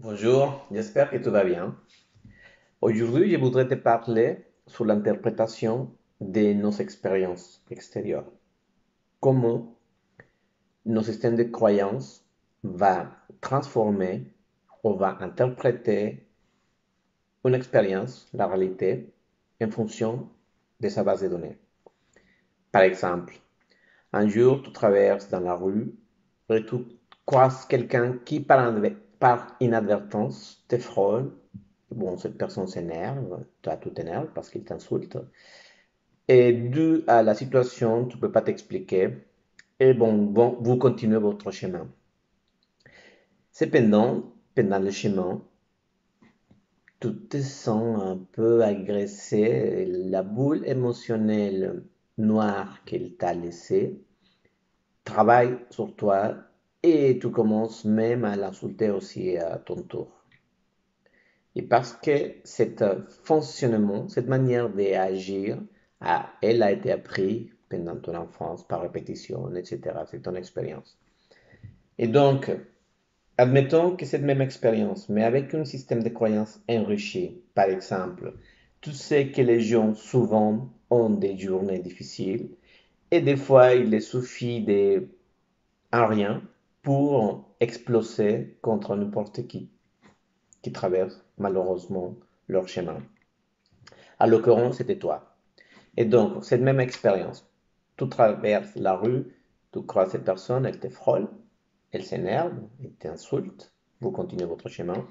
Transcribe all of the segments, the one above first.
Bonjour, j'espère que tout va bien. Aujourd'hui, je voudrais te parler sur l'interprétation de nos expériences extérieures. Comment nos systèmes de croyances va transformer ou va interpréter une expérience, la réalité, en fonction de sa base de données. Par exemple, un jour, tu traverses dans la rue et tu croises quelqu'un qui, par inadvertance, te frôle. Bon, cette personne s'énerve, toi, tout t'énerve parce qu'il t'insulte. Et dû à la situation, tu ne peux pas t'expliquer. Et bon, vous continuez votre chemin. Cependant, pendant le chemin, tu te sens un peu agressé. La boule émotionnelle noire qu'elle t'a laissée travaille sur toi et tu commences même à l'insulter aussi à ton tour. Et parce que cet fonctionnement, cette manière d'agir, elle a été apprise pendant ton enfance par répétition, etc. C'est ton expérience. Et donc, admettons que cette même expérience, mais avec un système de croyances enrichi, par exemple, tu sais que les gens souvent ont des journées difficiles et des fois il les suffit de un rien pour exploser contre n'importe qui traverse malheureusement leur chemin. À l'occurrence, c'était toi. Et donc, cette même expérience, tu traverses la rue, tu croises cette personne, elle te frôle, elle s'énerve, elle t'insulte, vous continuez votre chemin.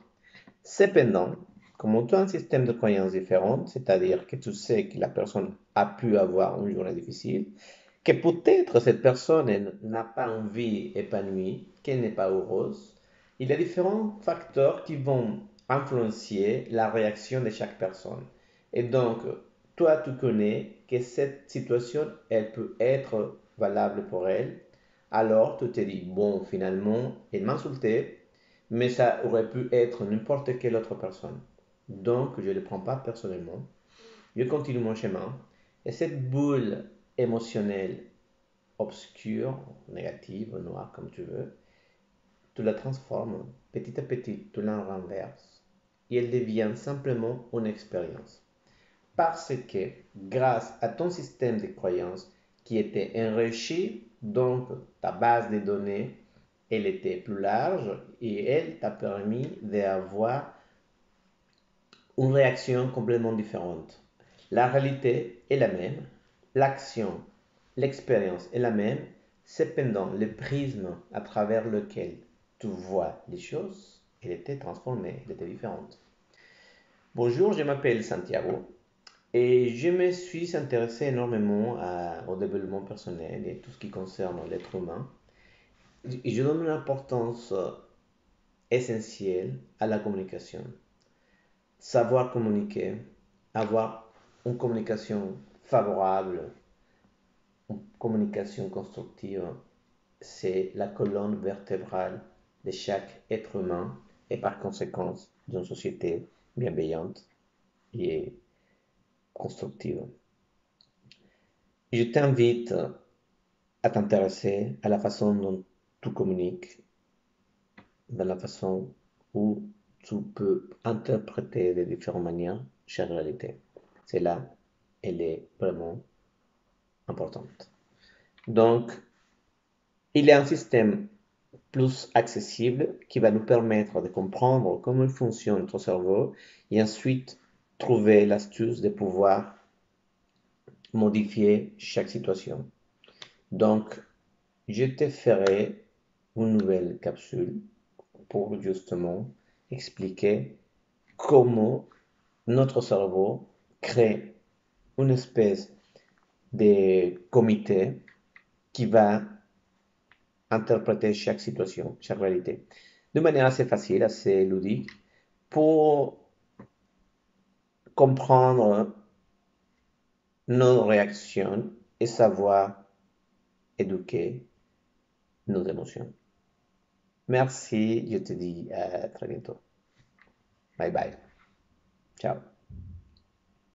Cependant, comme tu as un système de croyances différent, c'est-à-dire que tu sais que la personne a pu avoir une journée difficile, que peut-être cette personne n'a pas une vie épanouie, qu'elle n'est pas heureuse, il y a différents facteurs qui vont influencer la réaction de chaque personne. Et donc, toi, tu connais que cette situation, elle peut être valable pour elle. Alors, tu te dis, bon, finalement, elle m'a insulté, mais ça aurait pu être n'importe quelle autre personne. Donc, je ne le prends pas personnellement. Je continue mon chemin. Et cette boule émotionnelle obscure, négative, noire, comme tu veux, tu la transformes petit à petit, tu la renverses. Et elle devient simplement une expérience. Parce que grâce à ton système de croyances qui était enrichi, donc ta base de données, elle était plus large et elle t'a permis d'avoir une réaction complètement différente. La réalité est la même, l'action, l'expérience est la même, cependant le prisme à travers lequel tu vois les choses, elle était transformée, elle était différente. Bonjour, je m'appelle Santiago et je me suis intéressé énormément au développement personnel et tout ce qui concerne l'être humain. Et je donne une importance essentielle à la communication. Savoir communiquer, avoir une communication favorable, une communication constructive, c'est la colonne vertébrale de chaque être humain et par conséquent d'une société bienveillante et constructive. Je t'invite à t'intéresser à la façon dont tu communiques, dans la façon où tu peux interpréter de différentes manières chaque réalité. C'est là, elle est vraiment importante. Donc, il y a un système plus accessible qui va nous permettre de comprendre comment fonctionne notre cerveau et ensuite trouver l'astuce de pouvoir modifier chaque situation. Donc, je te ferai une nouvelle capsule pour justement expliquer comment notre cerveau crée une espèce de comité qui va interpréter chaque situation, chaque réalité, de manière assez facile, assez ludique, pour comprendre nos réactions et savoir éduquer nos émotions. Merci, je te dis à très bientôt. Bye bye. Ciao.